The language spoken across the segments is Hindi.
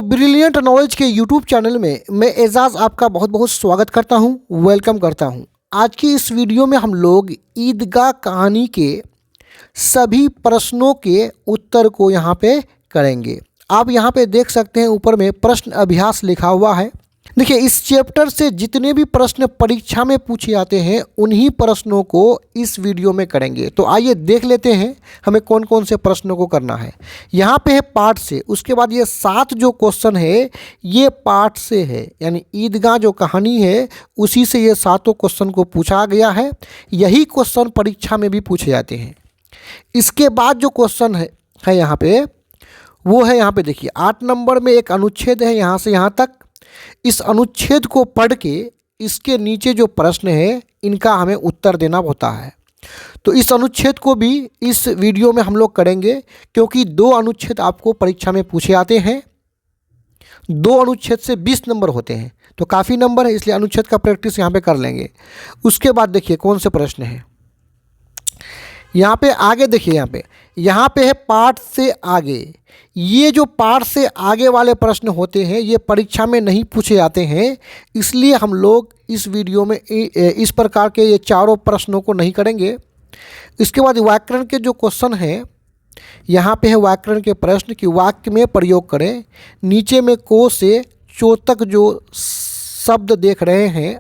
तो ब्रिलियंट नॉलेज के यूट्यूब चैनल में मैं एजाज़ आपका बहुत बहुत स्वागत करता हूं, वेलकम करता हूं। आज की इस वीडियो में हम लोग ईदगाह कहानी के सभी प्रश्नों के उत्तर को यहां पे करेंगे। आप यहां पे देख सकते हैं ऊपर में प्रश्न अभ्यास लिखा हुआ है। देखिए, इस चैप्टर से जितने भी प्रश्न परीक्षा में पूछे जाते हैं उन्हीं प्रश्नों को इस वीडियो में करेंगे। तो आइए देख लेते हैं हमें कौन कौन से प्रश्नों को करना है। यहाँ पे है पार्ट से, उसके बाद ये 7 जो क्वेश्चन है ये पार्ट से है, यानी ईदगाह जो कहानी है उसी से ये 7 क्वेश्चन को पूछा गया है। यही क्वेश्चन परीक्षा में भी पूछे जाते हैं। इसके बाद जो क्वेश्चन है यहाँ पे वो है, यहाँ पे देखिए 8 नंबर में एक अनुच्छेद है यहाँ से यहाँ तक। इस अनुच्छेद को पढ़ के इसके नीचे जो प्रश्न है इनका हमें उत्तर देना होता है। तो इस अनुच्छेद को भी इस वीडियो में हम लोग करेंगे, क्योंकि 2 अनुच्छेद आपको परीक्षा में पूछे आते हैं। 2 अनुच्छेद से 20 नंबर होते हैं, तो काफ़ी नंबर है, इसलिए अनुच्छेद का प्रैक्टिस यहाँ पे कर लेंगे। उसके बाद देखिए कौन से प्रश्न है यहाँ पे आगे। देखिए यहाँ पे है पाठ से आगे। ये जो पाठ से आगे वाले प्रश्न होते हैं ये परीक्षा में नहीं पूछे जाते हैं, इसलिए हम लोग इस वीडियो में इस प्रकार के ये चारों प्रश्नों को नहीं करेंगे। इसके बाद व्याकरण के जो क्वेश्चन हैं यहाँ पे है व्याकरण के प्रश्न कि वाक्य में प्रयोग करें। नीचे में को से चो तक जो शब्द देख रहे हैं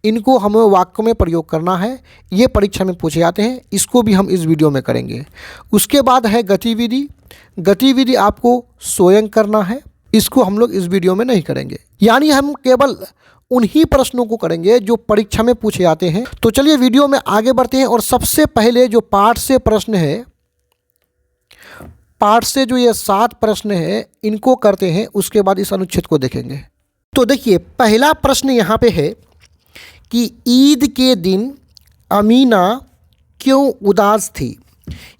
इनको हमें वाक्य में प्रयोग करना है, ये परीक्षा में पूछे जाते हैं, इसको भी हम इस वीडियो में करेंगे। उसके बाद है गतिविधि। गतिविधि आपको स्वयं करना है, इसको हम लोग इस वीडियो में नहीं करेंगे, यानी हम केवल उन्हीं प्रश्नों को करेंगे जो परीक्षा में पूछे जाते हैं। तो चलिए वीडियो में आगे बढ़ते हैं और सबसे पहले जो पाठ से प्रश्न है, पाठ से जो ये 7 प्रश्न है इनको करते हैं, उसके बाद इस अनुच्छेद को देखेंगे। तो देखिए पहला प्रश्न यहाँ पे है कि ईद के दिन अमीना क्यों उदास थी।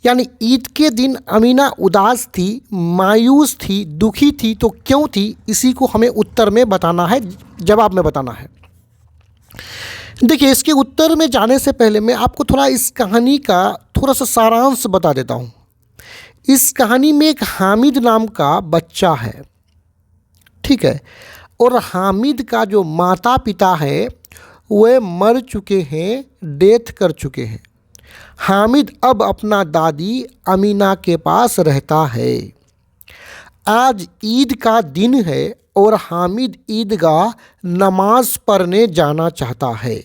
यानी ईद के दिन अमीना उदास थी, मायूस थी, दुखी थी, तो क्यों थी, इसी को हमें उत्तर में बताना है, जवाब में बताना है। देखिए इसके उत्तर में जाने से पहले मैं आपको थोड़ा इस कहानी का थोड़ा सा सारांश बता देता हूँ। इस कहानी में एक हामिद नाम का बच्चा है, ठीक है, और हामिद का जो माता पिता है वे मर चुके हैं, डेथ कर चुके हैं। हामिद अब अपना दादी अमीना के पास रहता है। आज ईद का दिन है और हामिद ईदगाह नमाज पढ़ने जाना चाहता है,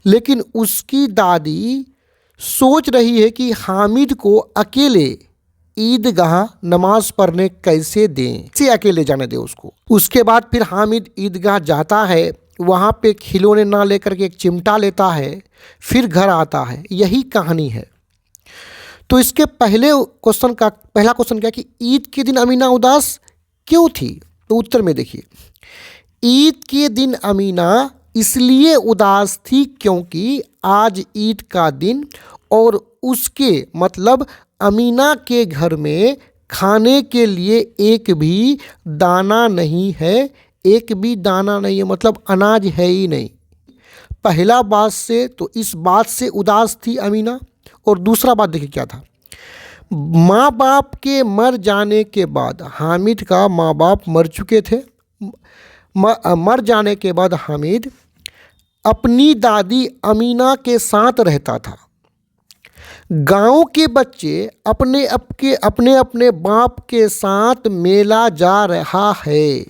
लेकिन उसकी दादी सोच रही है कि हामिद को अकेले ईदगाह नमाज पढ़ने कैसे दें, से अकेले जाने दे उसको। उसके बाद फिर हामिद ईदगाह जाता है, वहाँ पे खिलौने ना लेकर के एक चिमटा लेता है, फिर घर आता है। यही कहानी है। तो इसके पहला क्वेश्चन क्या कि ईद के दिन अमीना उदास क्यों थी। तो उत्तर में देखिए, ईद के दिन अमीना इसलिए उदास थी क्योंकि आज ईद का दिन और उसके मतलब अमीना के घर में खाने के लिए एक भी दाना नहीं है। एक भी दाना नहीं है मतलब अनाज है ही नहीं। पहला बात से तो इस बात से उदास थी अमीना। और दूसरा बात देखिए क्या था, माँ बाप के मर जाने के बाद, हामिद का माँ बाप मर चुके थे, मर जाने के बाद हामिद अपनी दादी अमीना के साथ रहता था। गांव के बच्चे अपने अपने बाप के साथ मेला जा रहा है।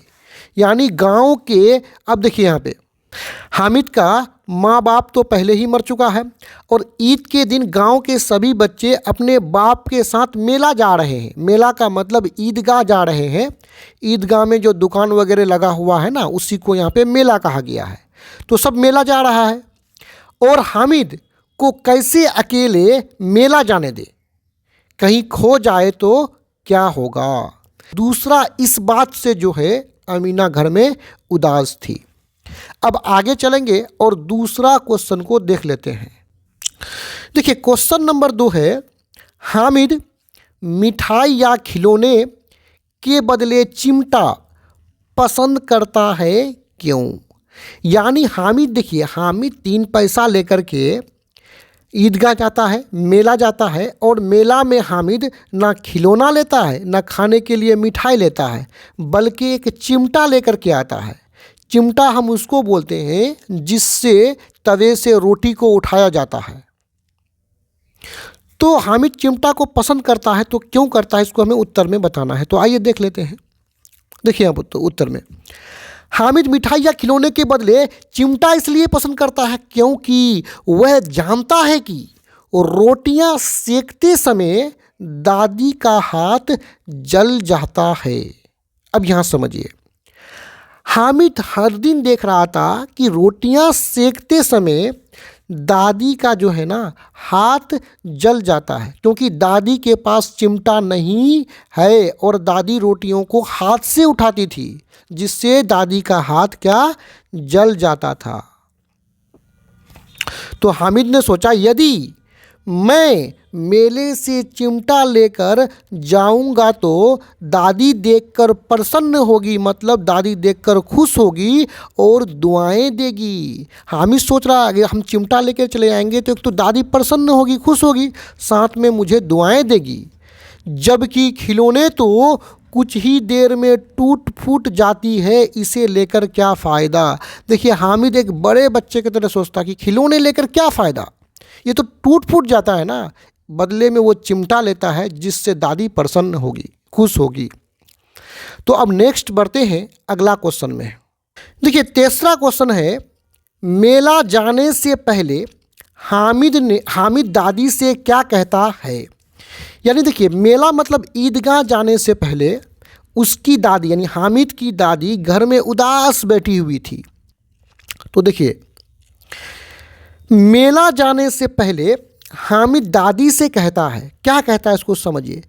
यानी गांव के, अब देखिए यहाँ पे हामिद का माँ बाप तो पहले ही मर चुका है और ईद के दिन गांव के सभी बच्चे अपने बाप के साथ मेला जा रहे हैं। मेला का मतलब ईदगाह जा रहे हैं। ईदगाह में जो दुकान वगैरह लगा हुआ है ना, उसी को यहाँ पे मेला कहा गया है। तो सब मेला जा रहा है और हामिद को कैसे अकेले मेला जाने दे, कहीं खो जाए तो क्या होगा। दूसरा, इस बात से जो है अमीना घर में उदास थी। अब आगे चलेंगे और दूसरा क्वेश्चन को देख लेते हैं। देखिए क्वेश्चन नंबर 2 है, हामिद मिठाई या खिलौने के बदले चिमटा पसंद करता है क्यों। यानी हामिद, देखिए हामिद 3 पैसा लेकर के ईदगाह जाता है, मेला जाता है, और मेला में हामिद ना खिलौना लेता है ना खाने के लिए मिठाई लेता है, बल्कि एक चिमटा लेकर के आता है। चिमटा हम उसको बोलते हैं जिससे तवे से रोटी को उठाया जाता है। तो हामिद चिमटा को पसंद करता है, तो क्यों करता है इसको हमें उत्तर में बताना है। तो आइए देख लेते हैं। देखिए अब तो उत्तर में हामिद मिठाई या खिलौने के बदले चिमटा इसलिए पसंद करता है क्योंकि वह जानता है कि रोटियां सेकते समय दादी का हाथ जल जाता है। अब यहाँ समझिए, हामिद हर दिन देख रहा था कि रोटियां सेकते समय दादी का जो है ना हाथ जल जाता है, क्योंकि दादी के पास चिमटा नहीं है और दादी रोटियों को हाथ से उठाती थी, जिससे दादी का हाथ क्या जल जाता था। तो हामिद ने सोचा, यदि मैं मेले से चिमटा लेकर जाऊंगा तो दादी देखकर प्रसन्न होगी, मतलब दादी देखकर खुश होगी और दुआएं देगी। हामिद सोच रहा अगर हम चिमटा लेकर चले जाएंगे तो एक तो दादी प्रसन्न होगी, खुश होगी, साथ में मुझे दुआएं देगी, जबकि खिलौने तो कुछ ही देर में टूट फूट जाती है, इसे लेकर क्या फ़ायदा। देखिए हामिद एक बड़े बच्चे की तरह सोचता कि खिलौने लेकर क्या फ़ायदा, ये तो टूट फूट जाता है ना। बदले में वो चिमटा लेता है जिससे दादी प्रसन्न होगी, खुश होगी। तो अब नेक्स्ट बढ़ते हैं अगला क्वेश्चन में। देखिए तीसरा क्वेश्चन है, मेला जाने से पहले हामिद दादी से क्या कहता है। यानी देखिए मेला मतलब ईदगाह जाने से पहले उसकी दादी यानी हामिद की दादी घर में उदास बैठी हुई थी। तो देखिए मेला जाने से पहले हामिद दादी से कहता है, क्या कहता है इसको समझिए,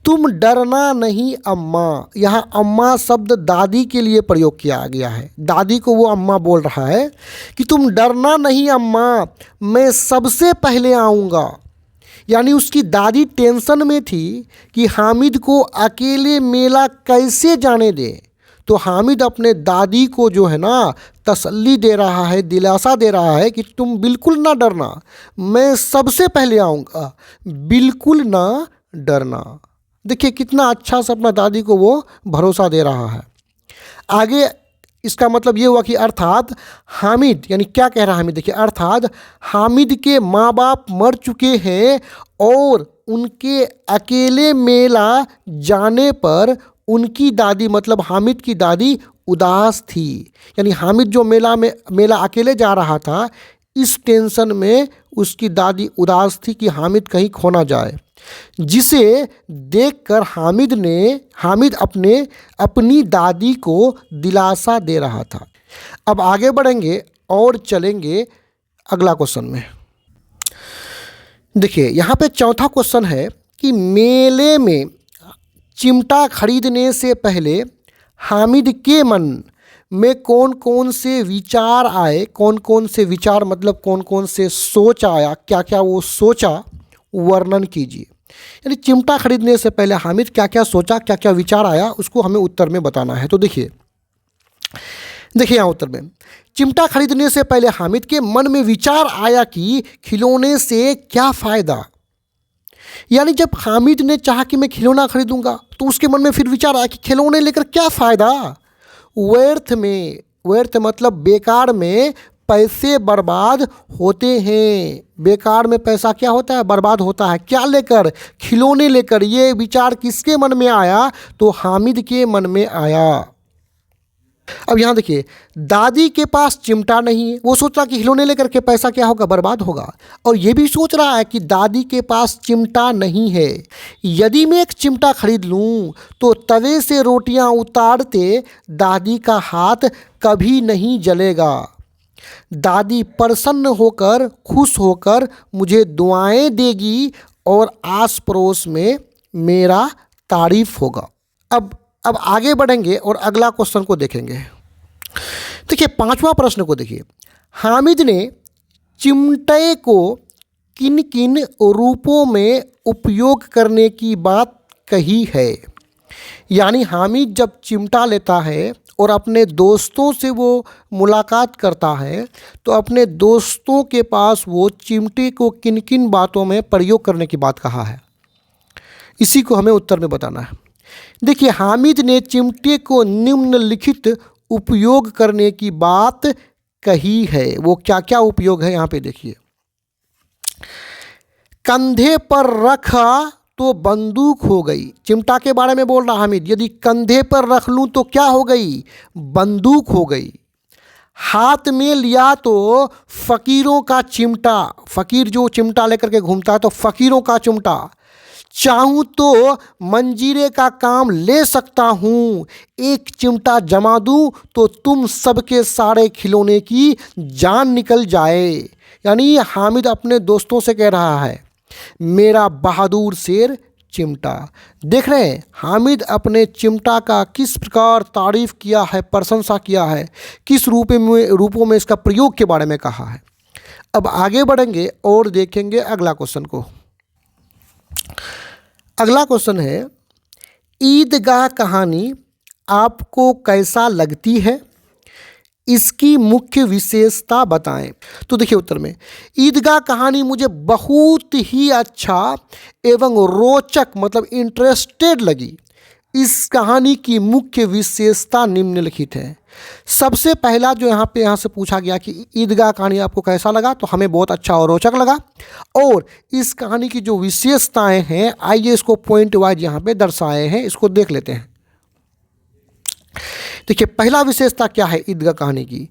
तुम डरना नहीं अम्मा। यहाँ अम्मा शब्द दादी के लिए प्रयोग किया गया है, दादी को वो अम्मा बोल रहा है कि तुम डरना नहीं अम्मा, मैं सबसे पहले आऊँगा। यानी उसकी दादी टेंशन में थी कि हामिद को अकेले मेला कैसे जाने दे। तो हामिद अपने दादी को जो है ना तसल्ली दे रहा है, दिलासा दे रहा है कि तुम बिल्कुल ना डरना, मैं सबसे पहले आऊँगा, बिल्कुल ना डरना। देखिए कितना अच्छा से अपना दादी को वो भरोसा दे रहा है। आगे इसका मतलब ये हुआ कि अर्थात हामिद यानी क्या कह रहा है हामिद, देखिए अर्थात हामिद के माँ बाप मर चुके हैं और उनके अकेले मेला जाने पर उनकी दादी मतलब हामिद की दादी उदास थी। यानी हामिद जो मेला अकेले जा रहा था, इस टेंशन में उसकी दादी उदास थी कि हामिद कहीं खो ना जाए, जिसे देखकर हामिद अपनी दादी को दिलासा दे रहा था। अब आगे बढ़ेंगे और चलेंगे अगला क्वेश्चन में। देखिए यहाँ पे चौथा क्वेश्चन है कि मेले में चिमटा खरीदने से पहले हामिद के मन में कौन कौन से विचार आए, कौन कौन से विचार मतलब कौन कौन से सोच आया, क्या क्या वो सोचा, वर्णन कीजिए। यानी चिमटा खरीदने से पहले हामिद क्या क्या सोचा, क्या क्या विचार आया, उसको हमें उत्तर में बताना है। तो देखिए यहाँ उत्तर में, चिमटा खरीदने से पहले हामिद के मन में विचार आया कि खिलौने से क्या फ़ायदा। यानी जब हामिद ने चाहा कि मैं खिलौना खरीदूंगा तो उसके मन में फिर विचार आया कि खिलौने लेकर क्या फ़ायदा। व्यर्थ मतलब बेकार में पैसे बर्बाद होते हैं। बेकार में पैसा क्या होता है, बर्बाद होता है। क्या लेकर, खिलौने लेकर। ये विचार किसके मन में आया, तो हामिद के मन में आया। अब यहाँ देखिए दादी के पास चिमटा नहीं है, वो सोच रहा कि खिलौने लेकर के पैसा क्या होगा, बर्बाद होगा। और ये भी सोच रहा है कि दादी के पास चिमटा नहीं है, यदि मैं एक चिमटा खरीद लूँ तो तवे से रोटियाँ उतारते दादी का हाथ कभी नहीं जलेगा। दादी प्रसन्न होकर, खुश होकर मुझे दुआएं देगी और आस पड़ोस में मेरा तारीफ होगा। अब आगे बढ़ेंगे और अगला क्वेश्चन को देखेंगे। देखिए पांचवा प्रश्न को देखिए, हामिद ने चिमटे को किन किन रूपों में उपयोग करने की बात कही है। यानी हामिद जब चिमटा लेता है और अपने दोस्तों से वो मुलाकात करता है तो अपने दोस्तों के पास वो चिमटे को किन किन बातों में प्रयोग करने की बात कहा है, इसी को हमें उत्तर में बताना है। देखिए, हामिद ने चिमटे को निम्नलिखित उपयोग करने की बात कही है। वो क्या क्या उपयोग है यहाँ पे देखिए। कंधे पर रखा तो बंदूक हो गई, चिमटा के बारे में बोल रहा हामिद। यदि कंधे पर रख लूँ तो क्या हो गई, बंदूक हो गई। हाथ में लिया तो फ़कीरों का चिमटा, फ़कीर जो चिमटा लेकर के घूमता है तो फ़कीरों का चिमटा। चाहूँ तो मंजीरे का काम ले सकता हूँ, एक चिमटा जमा दूँ तो तुम सबके सारे खिलौने की जान निकल जाए। यानी हामिद अपने दोस्तों से कह रहा है, मेरा बहादुर शेर चिमटा। देख रहे हैं हामिद अपने चिमटा का किस प्रकार तारीफ़ किया है, प्रशंसा किया है, किस रूपों में इसका प्रयोग के बारे में कहा है। अब आगे बढ़ेंगे और देखेंगे अगला क्वेश्चन को। अगला क्वेश्चन है, ईदगाह कहानी आपको कैसा लगती है, इसकी मुख्य विशेषता बताएं। तो देखिए उत्तर में, ईदगाह कहानी मुझे बहुत ही अच्छा एवं रोचक मतलब इंटरेस्टेड लगी। इस कहानी की मुख्य विशेषता निम्नलिखित है। सबसे पहला जो यहाँ से पूछा गया कि ईदगाह कहानी आपको कैसा लगा, तो हमें बहुत अच्छा और रोचक लगा। और इस कहानी की जो विशेषताएं हैं, आइए इसको पॉइंट वाइज यहाँ पे दर्शाए हैं, इसको देख लेते हैं। देखिए, पहला विशेषता क्या है ईदगाह कहानी की।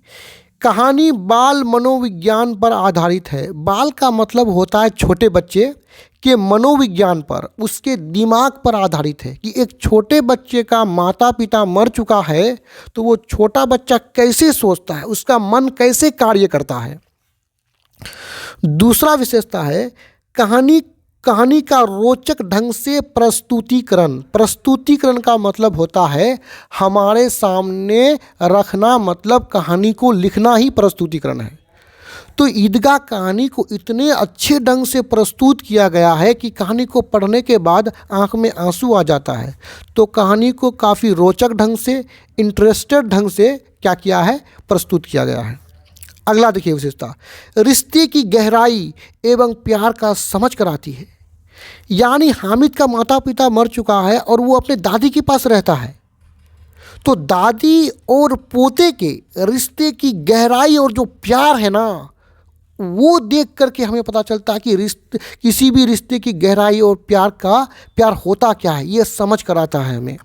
कहानी बाल मनोविज्ञान पर आधारित है। बाल का मतलब होता है छोटे बच्चे के मनोविज्ञान पर, उसके दिमाग पर आधारित है कि एक छोटे बच्चे का माता पिता मर चुका है तो वो छोटा बच्चा कैसे सोचता है, उसका मन कैसे कार्य करता है। दूसरा विशेषता है कहानी का रोचक ढंग से प्रस्तुतिकरण। प्रस्तुतिकरण का मतलब होता है हमारे सामने रखना, मतलब कहानी को लिखना ही प्रस्तुतिकरण है। तो ईदगाह कहानी को इतने अच्छे ढंग से प्रस्तुत किया गया है कि कहानी को पढ़ने के बाद आंख में आंसू आ जाता है। तो कहानी को काफ़ी रोचक ढंग से, इंटरेस्टेड ढंग से क्या किया है, प्रस्तुत किया गया है। अगला देखिए विशेषता, रिश्ते की गहराई एवं प्यार का समझ कराती है। यानी हामिद का माता पिता मर चुका है और वो अपने दादी के पास रहता है, तो दादी और पोते के रिश्ते की गहराई और जो प्यार है ना, वो देख करके हमें पता चलता है कि किसी भी रिश्ते की गहराई और प्यार होता क्या है, ये समझ कराता है हमें।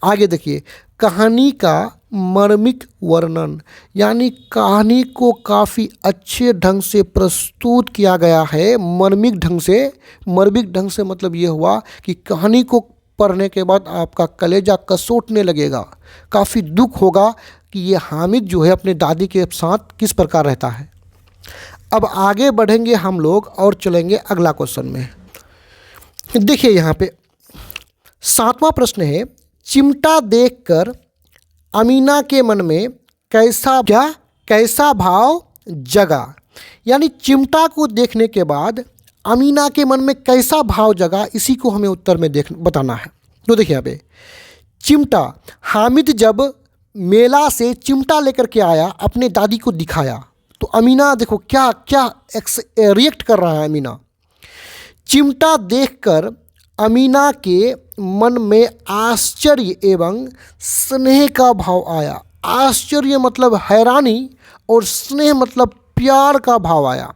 आगे देखिए, कहानी का मर्मिक वर्णन, यानी कहानी को काफ़ी अच्छे ढंग से प्रस्तुत किया गया है। मर्मिक ढंग से मतलब ये हुआ कि कहानी को पढ़ने के बाद आपका कलेजा कसोटने लगेगा, काफ़ी दुख होगा कि ये हामिद जो है अपने दादी के साथ किस प्रकार रहता है। अब आगे बढ़ेंगे हम लोग और चलेंगे अगला क्वेश्चन में। देखिए यहाँ पे 7वां प्रश्न है, चिमटा देखकर अमीना के मन में कैसा भाव जगा। यानी चिमटा को देखने के बाद अमीना के मन में कैसा भाव जगा, इसी को हमें उत्तर में बताना है। तो देखिए यहाँ पे चिमटा, हामिद जब मेला से चिमटा लेकर के आया, अपने दादी को दिखाया, तो अमीना देखो क्या रिएक्ट कर रहा है अमीना। चिमटा देखकर अमीना के मन में आश्चर्य एवं स्नेह का भाव आया। आश्चर्य मतलब हैरानी और स्नेह मतलब प्यार का भाव आया।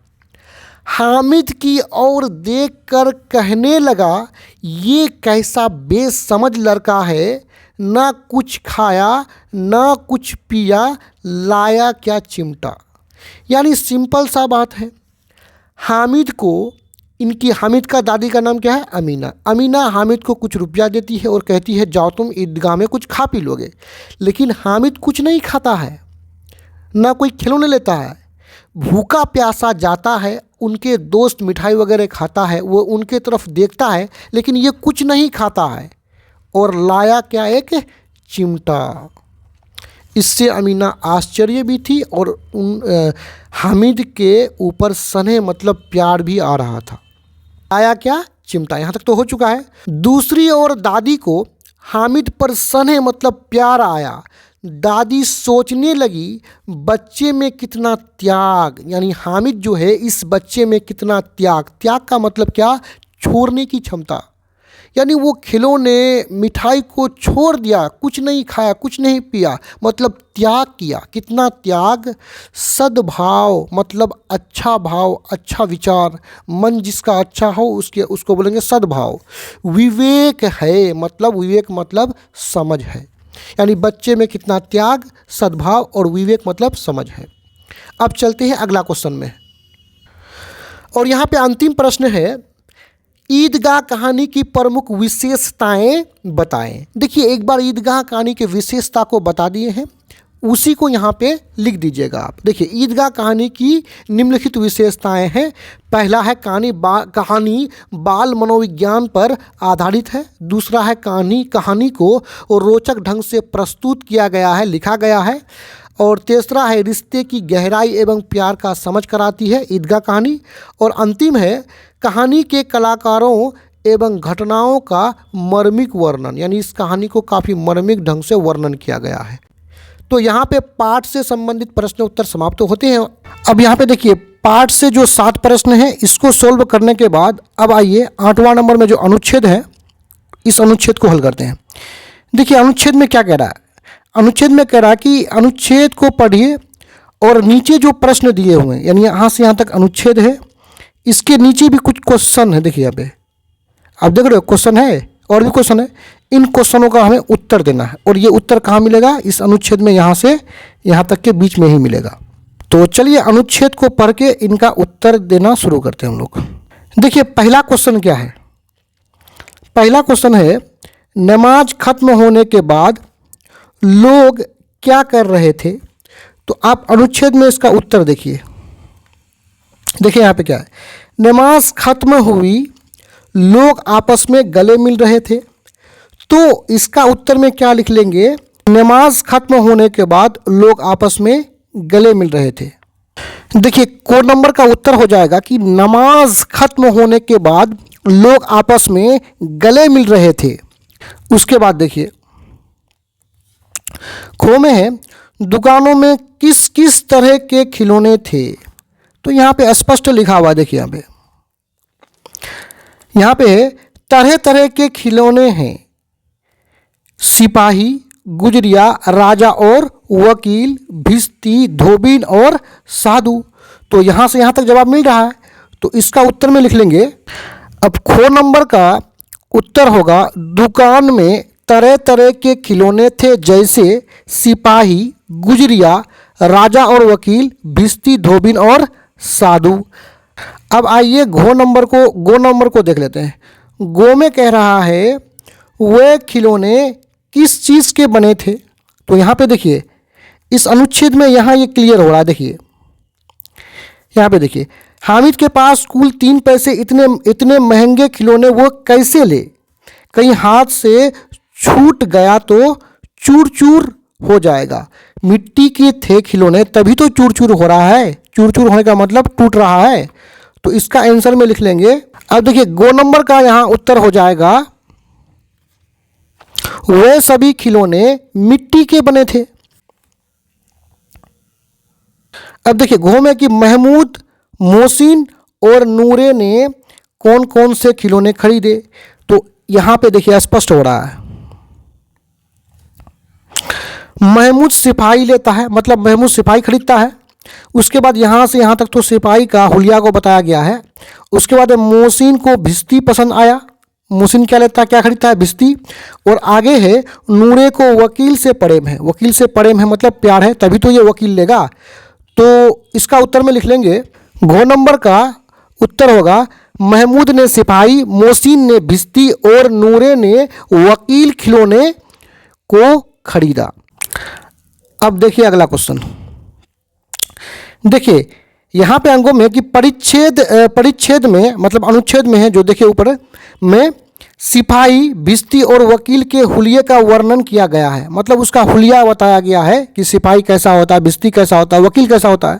हामिद की ओर देखकर कहने लगा, ये कैसा बेसमझ लड़का है, ना कुछ खाया ना कुछ पिया, लाया क्या चिमटा। यानी सिंपल सा बात है, हामिद का दादी का नाम क्या है, अमीना। अमीना हामिद को कुछ रुपया देती है और कहती है जाओ तुम ईदगाह में कुछ खा पी लोगे। लेकिन हामिद कुछ नहीं खाता है, ना कोई खिलौने लेता है, भूखा प्यासा जाता है। उनके दोस्त मिठाई वगैरह खाता है, वो उनके तरफ देखता है, लेकिन ये कुछ नहीं खाता है और लाया क्या, एक चिमटा। इससे अमीना आश्चर्य भी थी और हामिद के ऊपर स्नेह मतलब प्यार भी आ रहा था। आया क्या, चिमटा। यहाँ तक तो हो चुका है। दूसरी ओर दादी को हामिद पर स्नेह मतलब प्यार आया। दादी सोचने लगी बच्चे में कितना त्याग, यानी हामिद जो है इस बच्चे में कितना त्याग, त्याग का मतलब क्या, छोड़ने की क्षमता, यानी वो खिलौने मिठाई को छोड़ दिया, कुछ नहीं खाया, कुछ नहीं पिया, मतलब त्याग किया। कितना त्याग, सद्भाव मतलब अच्छा भाव, अच्छा विचार, मन जिसका अच्छा हो उसको बोलेंगे सद्भाव। विवेक है, मतलब विवेक मतलब समझ है, यानी बच्चे में कितना त्याग, सद्भाव और विवेक मतलब समझ है। अब चलते हैं अगला क्वेश्चन में, और यहाँ पे अंतिम प्रश्न है, ईदगाह कहानी की प्रमुख विशेषताएं बताएं। देखिए एक बार ईदगाह कहानी की विशेषता को बता दिए हैं, उसी को यहाँ पे लिख दीजिएगा आप। देखिए ईदगाह कहानी की निम्नलिखित विशेषताएं हैं। पहला है कहानी बाल मनोविज्ञान पर आधारित है। दूसरा है कहानी को रोचक ढंग से प्रस्तुत किया गया है, लिखा गया है। और तीसरा है रिश्ते की गहराई एवं प्यार का समझ कराती है ईदगाह कहानी। और अंतिम है कहानी के कलाकारों एवं घटनाओं का मर्मिक वर्णन, यानी इस कहानी को काफ़ी मर्मिक ढंग से वर्णन किया गया है। तो यहाँ पे पाठ से संबंधित प्रश्न उत्तर समाप्त होते हैं। अब यहाँ पे देखिए पाठ से जो 7 प्रश्न हैं इसको सोल्व करने के बाद अब आइए 8वां नंबर में जो अनुच्छेद है, इस अनुच्छेद को हल करते हैं। देखिए अनुच्छेद में क्या कह रहा है, अनुच्छेद में कह रहा है कि अनुच्छेद को पढ़िए और नीचे जो प्रश्न दिए हुए हैं, यानी यहाँ से यहाँ तक अनुच्छेद है, इसके नीचे भी कुछ क्वेश्चन है। देखिए यहाँ पे आप देख रहे हो क्वेश्चन है और भी क्वेश्चन है, इन क्वेश्चनों का हमें उत्तर देना है। और ये उत्तर कहाँ मिलेगा, इस अनुच्छेद में, यहाँ से यहाँ तक के बीच में ही मिलेगा। तो चलिए अनुच्छेद को पढ़ के इनका उत्तर देना शुरू करते हैं हम लोग। देखिए पहला क्वेश्चन क्या है, पहला क्वेश्चन है नमाज खत्म होने के बाद लोग क्या कर रहे थे। तो आप अनुच्छेद में इसका उत्तर देखिए। देखिए यहाँ पे क्या है, नमाज खत्म हुई, लोग आपस में गले मिल रहे थे। तो इसका उत्तर में क्या लिख लेंगे, नमाज खत्म होने के बाद लोग आपस में गले मिल रहे थे। देखिए कोड नंबर का उत्तर हो जाएगा कि नमाज खत्म होने के बाद लोग आपस में गले मिल रहे थे। उसके बाद देखिए खो में है दुकानों में किस किस तरह के खिलौने थे। तो यहाँ पे स्पष्ट लिखा हुआ है, देखिए यहाँ पे तरह तरह के खिलौने हैं, सिपाही, गुजरिया, राजा और वकील, भिश्ती, धोबिन और साधु। तो यहाँ से यहाँ तक जवाब मिल रहा है, तो इसका उत्तर में लिख लेंगे। अब खो नंबर का उत्तर होगा दुकान में तरह तरह के खिलौने थे, जैसे सिपाही, गुजरिया, राजा और वकील, भिश्ती, धोबिन और साधु। अब आइए गो नंबर को देख लेते हैं। गो में कह रहा है वे खिलौने किस चीज़ के बने थे। तो यहाँ पे देखिए इस अनुच्छेद में यहाँ ये क्लियर हो रहा है। देखिए यहाँ पे देखिए हामिद के पास कुल 3 पैसे, इतने महंगे खिलौने वो कैसे ले, कहीं हाथ से छूट गया तो चूर चूर हो जाएगा। मिट्टी के थे खिलौने, तभी तो चूर चूर हो रहा है, चूर चूर होने का मतलब टूट रहा है। तो इसका आंसर में लिख लेंगे। अब देखिए गो नंबर का यहाँ उत्तर हो जाएगा वे सभी खिलौने मिट्टी के बने थे। अब देखिए घो में कि महमूद, मोहसिन और नूरे ने कौन कौन से खिलौने खरीदे। तो यहाँ पे देखिए स्पष्ट हो रहा है, महमूद सिपाही लेता है, मतलब महमूद सिपाही खरीदता है। उसके बाद यहाँ से यहाँ तक तो सिपाही का हुलिया को बताया गया है। उसके बाद मोहसिन को भिश्ती पसंद आया, मोहसिन क्या लेता है, क्या खरीदता है, भिश्ती। और आगे है नूरे को वकील से प्रेम है, वकील से प्रेम है मतलब प्यार है, तभी तो ये वकील लेगा। तो इसका उत्तर में लिख लेंगे घो नंबर का उत्तर होगा महमूद ने सिपाही, मोहसिन ने भिश्ती और नूरे ने वकील खिलौने को खरीदा। अब देखिए अगला क्वेश्चन। देखिए यहाँ पे अंगों में कि परिच्छेद में मतलब अनुच्छेद में है जो देखिए ऊपर में सिपाही, भिश्ती और वकील के हुलिये का वर्णन किया गया है, मतलब उसका हुलिया बताया गया है कि सिपाही कैसा होता है, भिश्ती कैसा होता है, वकील कैसा होता है।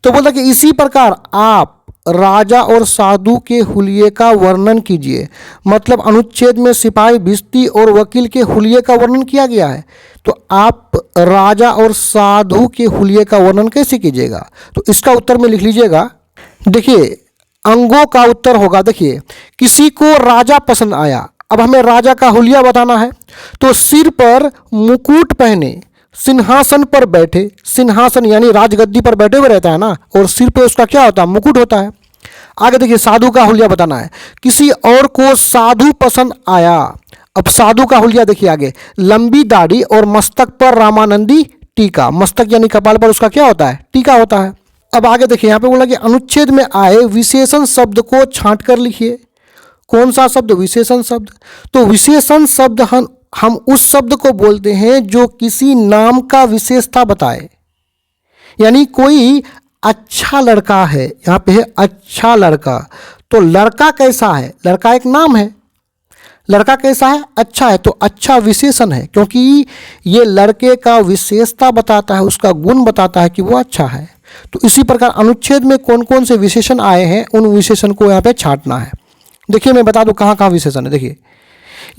तो बोलता कि इसी प्रकार आप राजा और साधु के हुलिये का वर्णन कीजिए। मतलब अनुच्छेद में सिपाही, भिश्ती और वकील के हुलिये का वर्णन किया गया है, तो आप राजा और साधु के हुलिये का वर्णन कैसे कीजिएगा? तो इसका उत्तर में लिख लीजिएगा। देखिए अंगों का उत्तर होगा, देखिए किसी को राजा पसंद आया। अब हमें राजा का हुलिया बताना है, तो सिर पर मुकुट पहने, सिंहासन पर बैठे, सिंहासन यानी राजगद्दी पर बैठे हुए रहता है ना, और सिर पे उसका क्या होता है? मुकुट होता है। आगे देखिए साधु का हुलिया बताना है, किसी और को साधु पसंद आया। अब साधु का हुलिया देखिए आगे, लंबी दाढ़ी और मस्तक पर रामानंदी टीका। मस्तक यानी कपाल पर उसका क्या होता है? टीका होता है। अब आगे देखिए यहाँ पे बोला कि अनुच्छेद में आए विशेषण शब्द को छांट कर लिखिए। कौन सा शब्द? विशेषण शब्द। तो विशेषण शब्द हम उस शब्द को बोलते हैं जो किसी नाम का विशेषता बताए। यानी कोई अच्छा लड़का है, यहाँ पे है अच्छा लड़का, तो लड़का कैसा है? लड़का एक नाम है। लड़का कैसा है? अच्छा है, तो अच्छा विशेषण है, क्योंकि ये लड़के का विशेषता बताता है, उसका गुण बताता है कि वो अच्छा है। तो इसी प्रकार अनुच्छेद में कौन कौन से विशेषण आए हैं, उन विशेषण को यहाँ पे छांटना है। देखिए मैं बता दूं कहाँ कहाँ विशेषण है। देखिए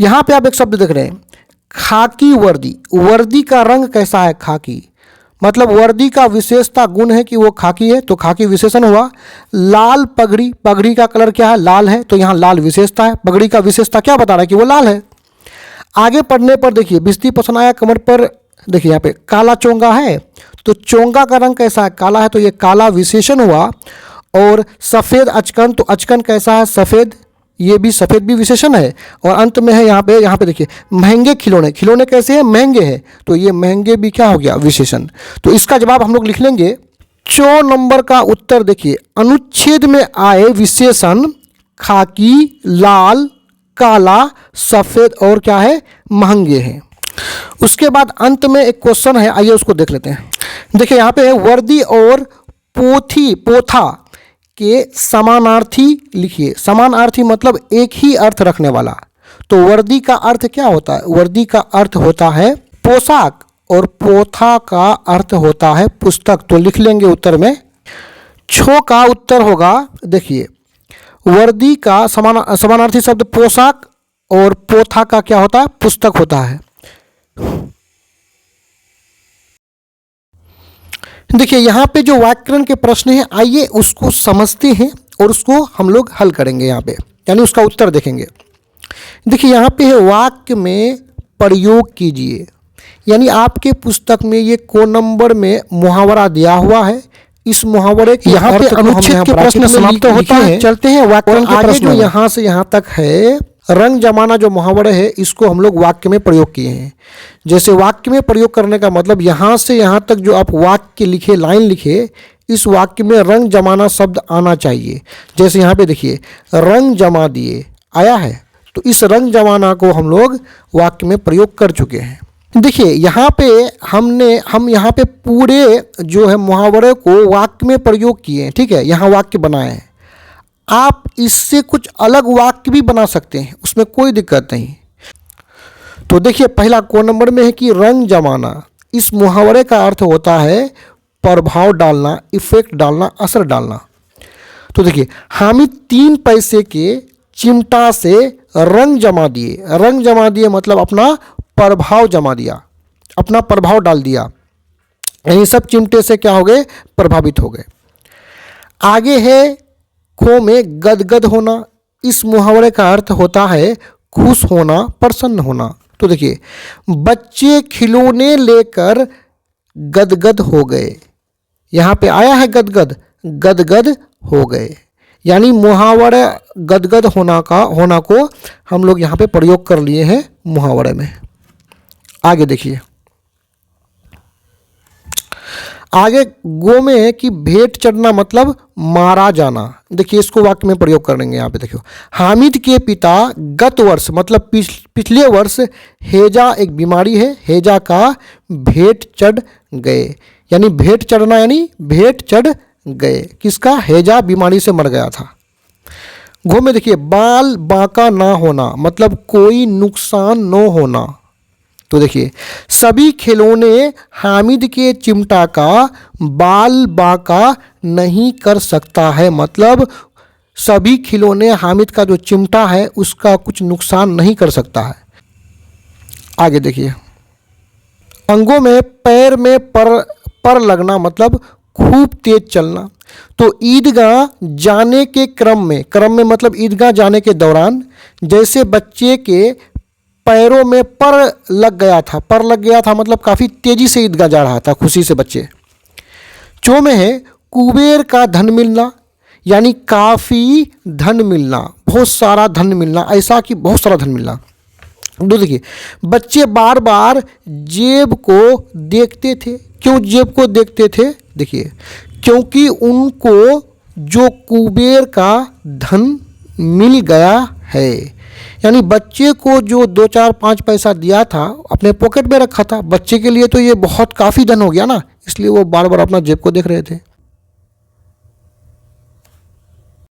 यहाँ पे आप एक शब्द देख रहे हैं, खाकी वर्दी। वर्दी का रंग कैसा है? खाकी। मतलब वर्दी का विशेषता गुण है कि वो खाकी है, तो खाकी विशेषण हुआ। लाल पगड़ी, पगड़ी का कलर क्या है? लाल है, तो यहाँ लाल विशेषता है। पगड़ी का विशेषता क्या बता रहा है? कि वो लाल है। आगे पढ़ने पर देखिए, बिस्ती पसंद आया कमर पर, देखिए यहाँ पे काला चोंगा है, तो चोंगा का रंग कैसा है? काला है, तो ये काला विशेषण हुआ। और सफ़ेद अचकन, तो अचकन कैसा है? सफ़ेद, ये भी सफ़ेद भी विशेषण है। और अंत में है यहाँ पे देखिए महंगे खिलौने। खिलौने कैसे हैं? महंगे हैं, तो ये महंगे भी क्या हो गया? विशेषण। तो इसका जवाब हम लोग लिख लेंगे। 4 नंबर का उत्तर देखिए, अनुच्छेद में आए विशेषण खाकी, लाल, काला, सफ़ेद और क्या है? महंगे हैं। उसके बाद अंत में एक क्वेश्चन है, आइए उसको देख लेते हैं। देखिए यहाँ पे है वर्दी और पोथी, पोथा के समानार्थी लिखिए। समानार्थी मतलब एक ही अर्थ रखने वाला। तो वर्दी का अर्थ क्या होता है? वर्दी का अर्थ होता है पोशाक, और पोथा का अर्थ होता है पुस्तक। तो लिख लेंगे उत्तर में। 6 का उत्तर होगा, देखिए वर्दी का समानार्थी शब्द पोशाक, और पोथा का क्या होता है? पुस्तक होता है। देखिए यहाँ पे जो व्याकरण के प्रश्न हैं, आइए उसको समझते हैं और उसको हम लोग हल करेंगे यहाँ पे, यानी उसका उत्तर देखेंगे। देखिए यहाँ पे है वाक्य में प्रयोग कीजिए, यानी आपके पुस्तक में ये को नंबर में मुहावरा दिया हुआ है। इस मुहावरे के यहाँ पे अनुच्छेद के प्रश्न समाप्त होते हैं। चलते हैं व्याकरण के प्रश्न। जो यहाँ से यहाँ तक है, रंग जमाना जो मुहावरे है, इसको हम लोग वाक्य में प्रयोग किए हैं। जैसे वाक्य में प्रयोग करने का मतलब यहाँ से यहाँ तक जो आप वाक्य लिखे, लाइन लिखे, इस वाक्य में रंग जमाना शब्द आना चाहिए। जैसे यहाँ पे देखिए रंग जमा दिए आया है, तो इस रंग जमाना को हम लोग वाक्य में प्रयोग कर चुके हैं। देखिए यहाँ पे हम यहाँ पे पूरे जो है मुहावरे को वाक्य में प्रयोग किए हैं, ठीक है। यहाँ वाक्य बनाए हैं, आप इससे कुछ अलग वाक्य भी बना सकते हैं, उसमें कोई दिक्कत नहीं। तो देखिए पहला को नंबर में है कि रंग जमाना, इस मुहावरे का अर्थ होता है प्रभाव डालना, इफेक्ट डालना, असर डालना। तो देखिए हामिद 3 पैसे के चिमटा से रंग जमा दिए। रंग जमा दिए मतलब अपना प्रभाव जमा दिया, अपना प्रभाव डाल दिया, यानी सब चिमटे से क्या हो गए? प्रभावित हो गए। आगे है खो में गदगद होना, इस मुहावरे का अर्थ होता है खुश होना, प्रसन्न होना। तो देखिए बच्चे खिलौने लेकर गदगद हो गए, यहाँ पे आया है गदगद, गदगद हो गए, यानी मुहावरे गदगद होना को हम लोग यहाँ पे प्रयोग कर लिए हैं मुहावरे में। आगे देखिए, आगे गो में है कि भेंट चढ़ना मतलब मारा जाना। देखिए इसको वाक्य में प्रयोग करेंगे। यहाँ पे देखियो हामिद के पिता गत वर्ष मतलब पिछले वर्ष हैजा एक बीमारी है, हैजा का भेंट चढ़ गए, यानी भेंट चढ़ना यानी भेंट चढ़ गए, किसका? हैजा बीमारी से मर गया था। घो में देखिए बाल बांका ना होना मतलब कोई नुकसान न होना। तो देखिए सभी खिलौने हामिद के चिमटा का बाल बांका नहीं कर सकता है, मतलब सभी खिलौने हामिद का जो चिमटा है उसका कुछ नुकसान नहीं कर सकता है। आगे देखिए अंगों में पैर में पर लगना मतलब खूब तेज चलना। तो ईदगाह जाने के क्रम में मतलब ईदगाह जाने के दौरान जैसे बच्चे के पैरों में पर लग गया था मतलब काफ़ी तेज़ी से ईदगाह जा रहा था खुशी से बच्चे। चो में है कुबेर का धन मिलना, यानी काफ़ी धन मिलना, बहुत सारा धन मिलना, ऐसा कि बहुत सारा धन मिलना। तो देखिए बच्चे बार बार जेब को देखते थे। क्यों जेब को देखते थे? देखिए क्योंकि उनको जो कुबेर का धन मिल गया है, यानी बच्चे को जो 2 4 5 पैसा दिया था अपने पॉकेट में रखा था, बच्चे के लिए तो ये बहुत काफ़ी धन हो गया ना, इसलिए वो बार बार अपना जेब को देख रहे थे।